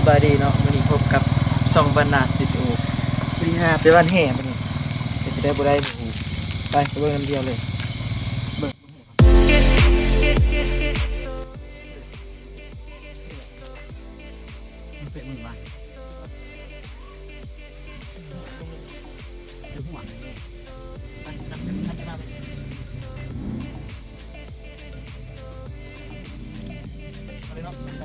บายดีเนาะวันนี้พบกับซองบรรณาสิทธิ์โอวันที่5เป็นวันแห่วันนี้จะได้บ่ได้หมูไปเบิ่งน้ำเดียวเลยเบิ่งมันเป็นมือมาดูหัวเลยไปนับไปเอาเลยเนาะไป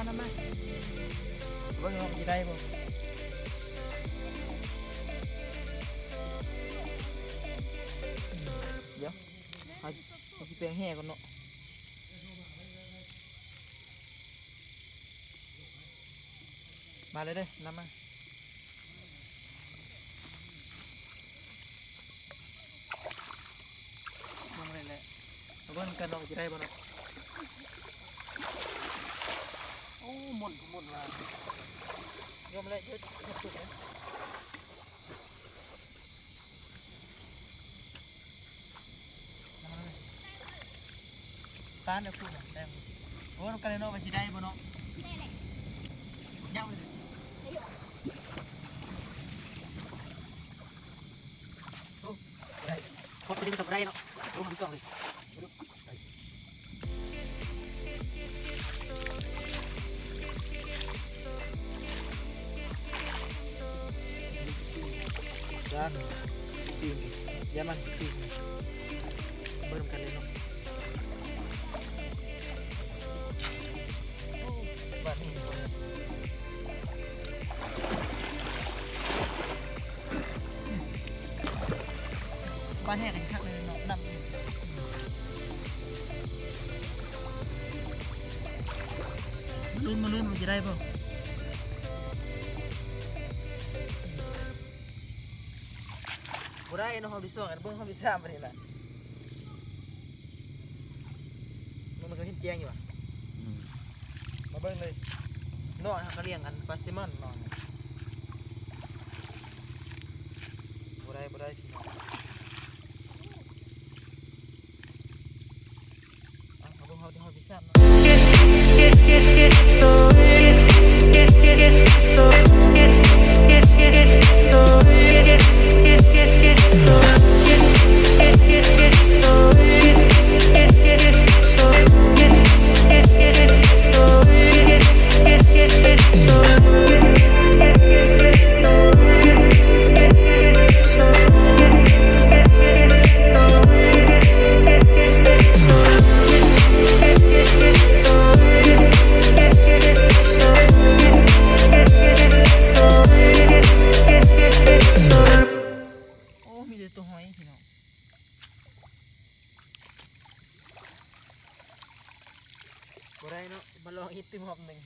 น้ำมาเบิ่งว่ามันจะได้บ่เดี๋ยวเอาที่แปลงแห่ก่อนเนาะมาเลยเด้อน้ำมาลงเลยแหละเอาเบิ่งกันเนาะจะได้บ่เนาะโอ้หมุนว่ายอมเลยเยอะสุดเลยตาเนี่ยพูดแบบแดงโอ้เรากันเลยเนาะมันจะได้บ่เนาะยาวเลยโอ้ได้พอไปดึงกับไรเนาะโอ้มันส่องเลยด้านตีนยามันตีนเบิ่มกันเลยเนาะบ้านนี้บ้านแห่กันคักเลยเนาะน้ำมาลื่นมันจะได้ป่ะบ่ได้เนาะเขาดิส่งกันเบิ่งเขาดิซ้ำไปนี่แหละมันก็เห็นแจ้งอยู่อ่ะมาเบิ่งเลยนอนเขาเลี้ยงกันปลาแซลมอนนอนบ่ได้พี่น้องเขาเบิ่งเขาดิซ้ำเนาะตัวหอยพี่น้องบ่ได้เนาะมาลองอีกตึมหอบหนึ่ง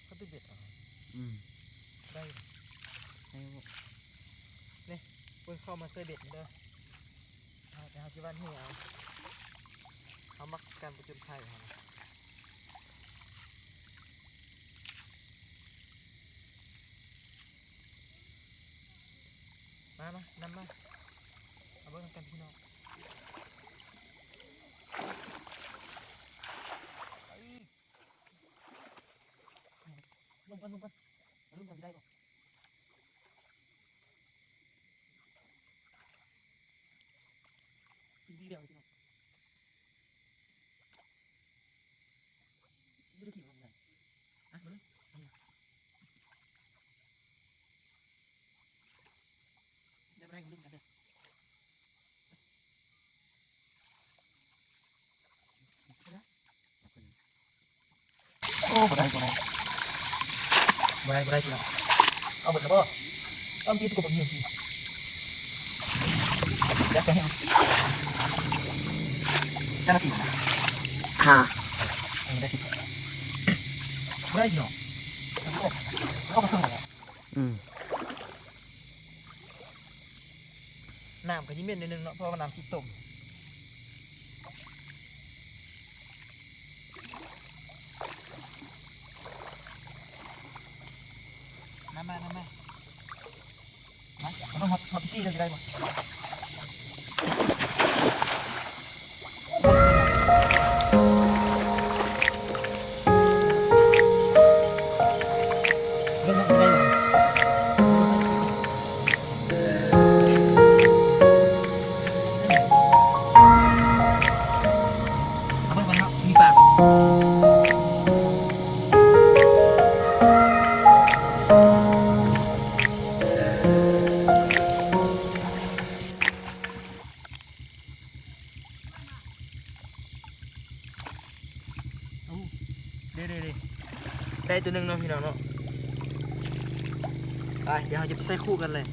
เขาตึมเบ็ดได้นี่เพิ่งเข้ามาเซอร์เบ็ดเด้อแต่เขาคิดว่านี่เขามักการประจุไข่เขามานำมาเอาเบิ่งกันพี่น้องลงกันจะได้ป่ะกินดีเดียวพี่น้องไม่ได้ขี่มันเลยอ่ะมาเลยเดี๋ยวแรงลุ้นกันเด้อโอ้บ่ได้พี่น้องเอาหมดแล้วบ่เอาตีตะกุบหิวพี่ยัดไปให้เจ้าหน้าที่ค่ะได้สิได้พี่น้องเข้ามาทำอะไรน้ำก็ยิ่งเม็ดนิดนึงเนาะเพราะว่าน้ำที่ต้ม น้ำมามาต้องหดซี่เลยจะได้บ่เรื่องอะไรบ่เอาไปก่อนเนาะมีปากได้ตัวหนึ่งเนาะพี่น้องเนาะไปเดี๋ยวเราจะไปใส่คู่กันเลย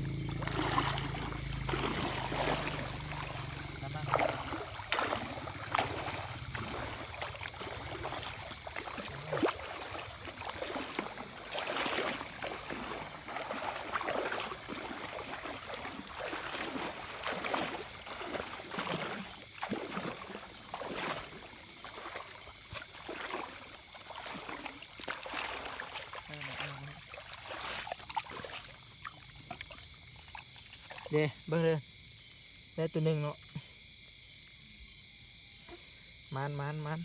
เดี๋ยวเบิ่งเลยได้ตัวหนึ่งเนาะมัน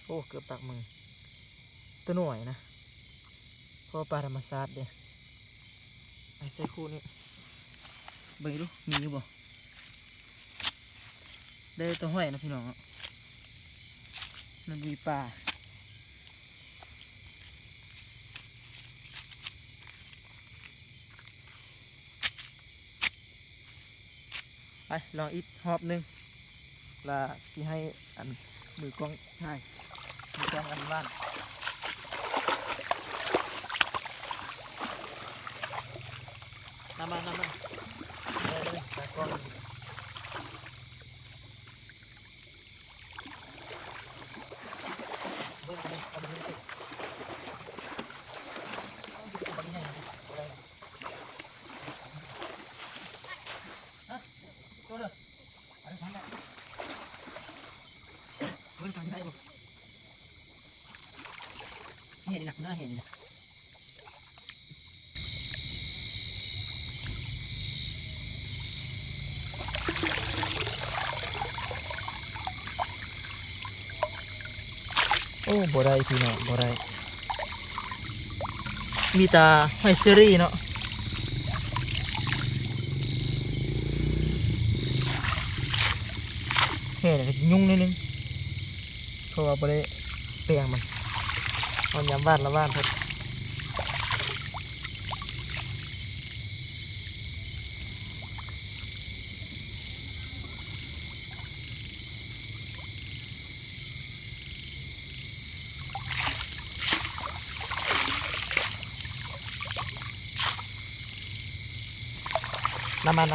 โอ้เกือบปากมือตัวหน่วยนะเพราะปลาธรรมชาติเดี๋ยวไอ้ใส่คู่นี้เบิ่งดูมีอยู่บ่ได้ตัวห้อยนะพี่น้องมันมีปลาไปลองอีกหอบหนึ่งละที่ให้อันมือกล้องถ่ายมือกล้องอันบ้านน้ำมันได้เลยตากล้องเบิ่งเลยเอาไปเลยตัวใหญ่เลยฮะตัวเด้ออะไรพันละเบิ่งกันได้บ่เห็นหนักเนื้อเห็นนะโอ้บ่ได้พี่น้องบ่ได้มีตาหอยเชอรี่เนาะเฮ้ยยุ่งนิดนึงเพราะว่าบ่ได้เปลี่ยงมันเอายามบ้านละบ้านเพิ่นนำมา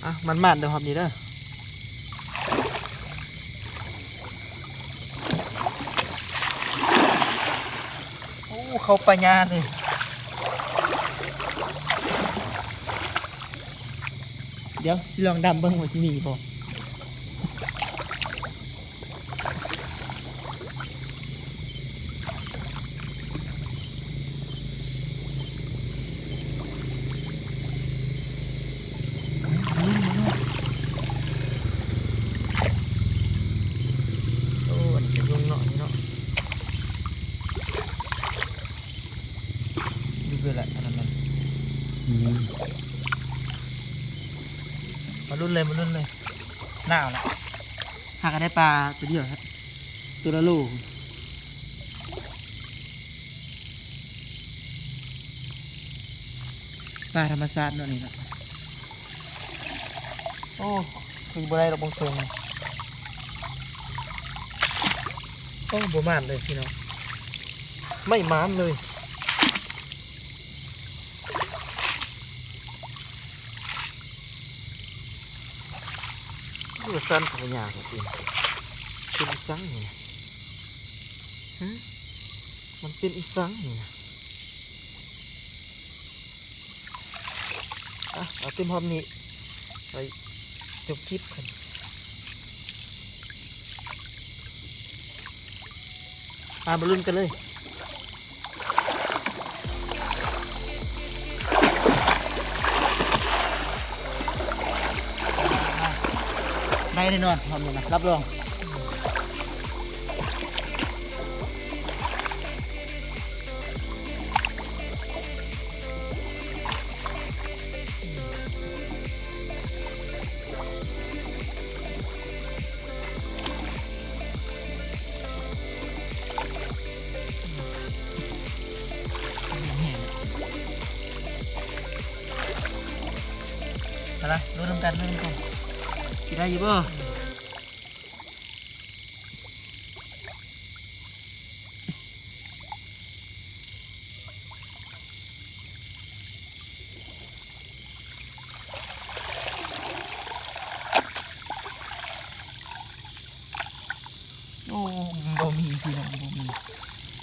อ่ะมันมาดเดี๋ยวหอบนี้เด้อโอ้เขาปัญญาเลยเดี๋ยวสิลองดำเบิ่งว่าที่มีบ่โอ้อันนี้จะยุ่งเนาะนี่เนาะดูด้วยแหละอันนั้นมาลุ้นเลยหน้าละหากันได้ปลาตัวเดียวครับตัวละโลปลาธรรมชาติเนาะนี่นะโอ้คือบ่ได้ดอกบงทรงโอ้บ่มานเลยพี่น้องไม่มานเลยดูสั้นของยาของจริงเป็นอีสังนี่นะฮะมันเป็นอีสังนี่นะเอาเต็มพร้อมนี้ไปจบคลิปกัน มาลุ้นกันเลยได้แน่นอนทำเลยนะรับรองอะไรรู้ทำกันกินได้อยู่บ่โอ้บ่มีพี่น้องบ่มี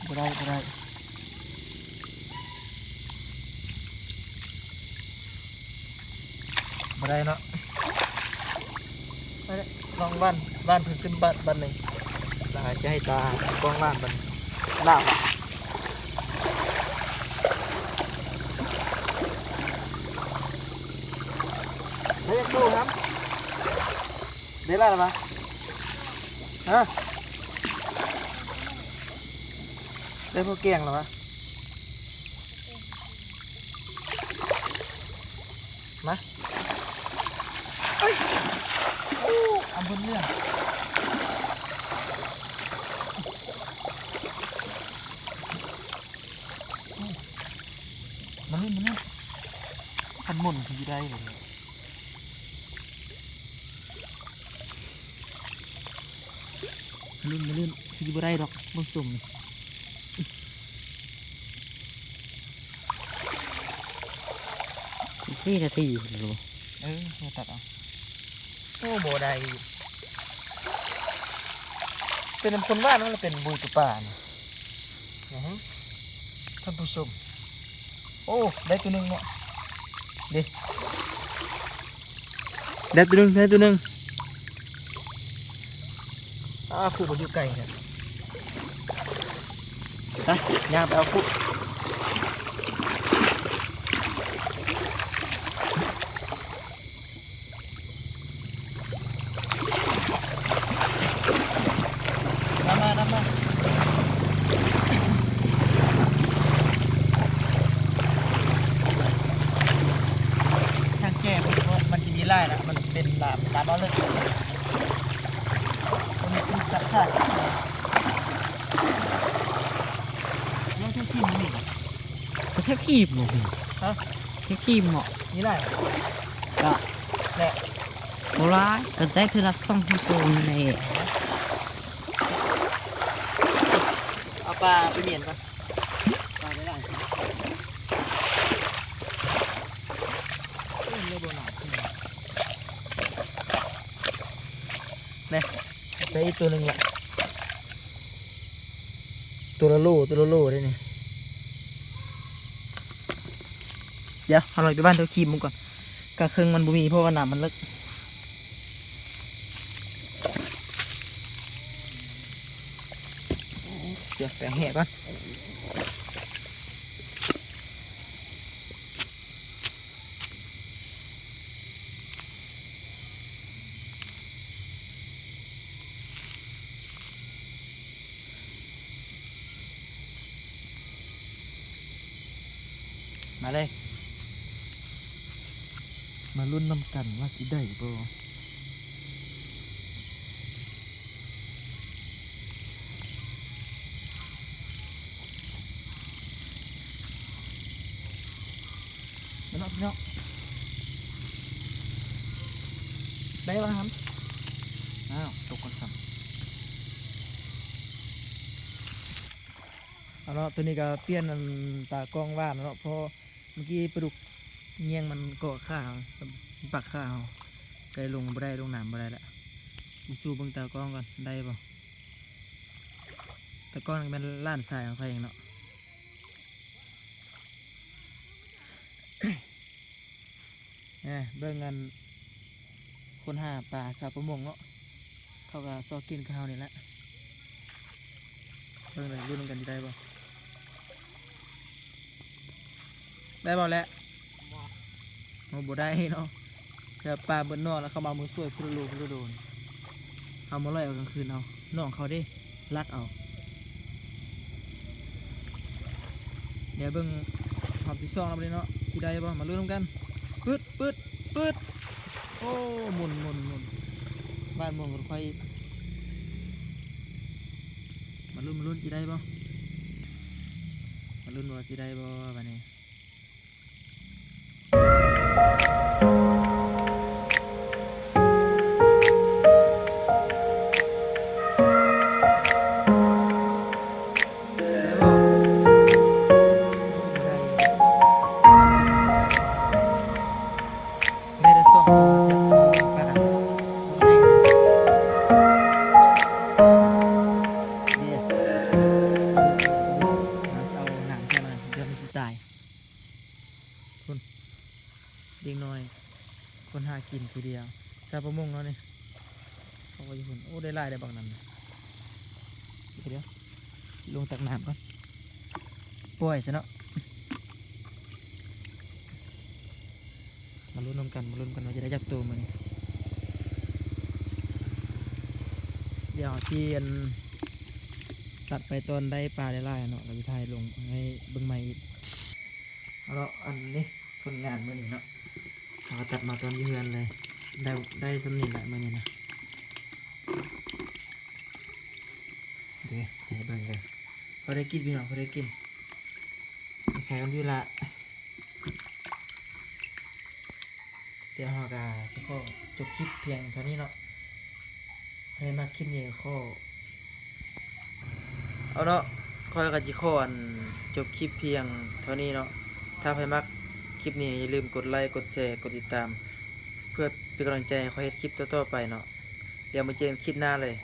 บ่ได้บ่ได้บ่ได้เนาะไปลองบ้านเพิ่งขึ้นบ้านหนึ่งตาจะให้ตากล้องบ้านมันลาบแล้วจะสู้ครับเดี๋ยวล่ะมาฮะได้พวกเกียงหรอวะมาเอ้ยอันบนเรื่องมันเล่นขันหม่นทีได้เลยมาเล่นทีบ่ได้ดอกมันสุ่ม4 นาทีหรือมาตัดเอาโอ้โบได้เป็นคนบ้านนั่นแหละเป็นบุยตุป่านี่ท่านผู้ชมโอ้ได้ตัวหนึ่งเนี่ยได้ตัวหนึ่งคู่มันอยู่ไกลเนี่ยไปย่างไปเอาคู่น้ำมาทางแก้มันจะมีไล่นะมันเป็นลามเอาเลยมันมีเป็นสัตว์ค่ะยังแค่ขี้มันนี่แค่ขีบหมดฮะแค่ขีบหมดนี่ไล่ก็แหละ โบราณก็ได้คือรักต้องทำตัวในเอาปลาไปเมียนปะปลาไม่ได้เนี่ยไปอีกตัวหนึ่งละตัวละโลได้เนี่ยเดี๋ยวเอาหน่อยไปบ้านเดี๋ยวคีมมึงก่อนกระเครื่องมันบุมีเพราะว่าน้ำมันลึกเดี๋ยวแปลงแหะก่อนมาเลยมาลุ้นน้ำกันว่าสิได้บ่เนาะพี่น้องได้ป่ะครับตกกันซ้ำเอาเนาะตัวนี้ก็เปลี่ยนตากล้องว่านเนาะเพราะเมื่อกี้ปลาดุกเงี้ยงมันเกาะข้าวปักข้าวไกลลงบ่ได้ลงน้ำบ่ได้ละสู้เบิ่งตากล้องก่อนได้ป่ะตากล้องเป็นล้านสายของใครเองเนาะ เบิ่งเงินคนหาปลาสาวประมงเนาะเขาก็ซอกินข้าวนี่แหละ เบิ่งเลยรุ่นกันสิได้บ่ได้บ่แล้วโอ้บ่ได้เนาะเดี๋ยวปลาเบิ่นนอกแล้วเขามามือสวยพุโลโดนเอามาลอยเอากลางคืนเอาน้องเขาเด้ลักเอาเดี๋ยวเบิ่งหอบที่2แล้วบ่ได้เนาะสิได้บ่มาลุ้นกันปึ๊ดโอ้หมุนบ้านหมุนรถไฟมาลุ้นสิได้บ่มาลุ้นว่าสิได้บ่บัดนี้ไม่ได้ส่งปลาเนี่ยเราจะเอาหนังใช่ไหมเดี๋ยวมันสิตายคุณเด็กน้อยคนหากินทีเดียวชาวประมงเนาะนี่เขาก็อยู่คุณโอ้ได้ไล่ได้บางนั้นนะเดี๋ยวลงตักน้ำก่อนป่วยซะเนาะมาลุ้นกันว่าจะได้จับตัวมันเดี๋ยวที่ตัดไปตอนได้ปลาได้ไล่เนาะเราจะถ่ายลงให้เบิ่งใหม่อีกเอาละอันนี้ผลงานมื่อนี้เนาะเราตัดมาตอนยืนเลยได้สำเนียงละมื่อนี้นะเดี๋ยวให้เบิ่งเลยเขาได้กินพี่น้องเขาได้กินแข่งกันอยู่ละเดี๋ยวเราก็สิขอจบคลิปเพียงเท่านี้เนาะให้มาคลิปนี้ข้อเอาเนาะคอยกับจิขออันจบคลิปเพียงเท่านี้เนาะถ้าใครมักคลิปนี้อย่าลืมกดไลค์กดแชร์กดติดตามเพื่อเป็นกำลังใจให้คอยเฮ็ดคลิปต่อๆไปเนาะเดี๋ยวมาเจอกันคลิปหน้าเลย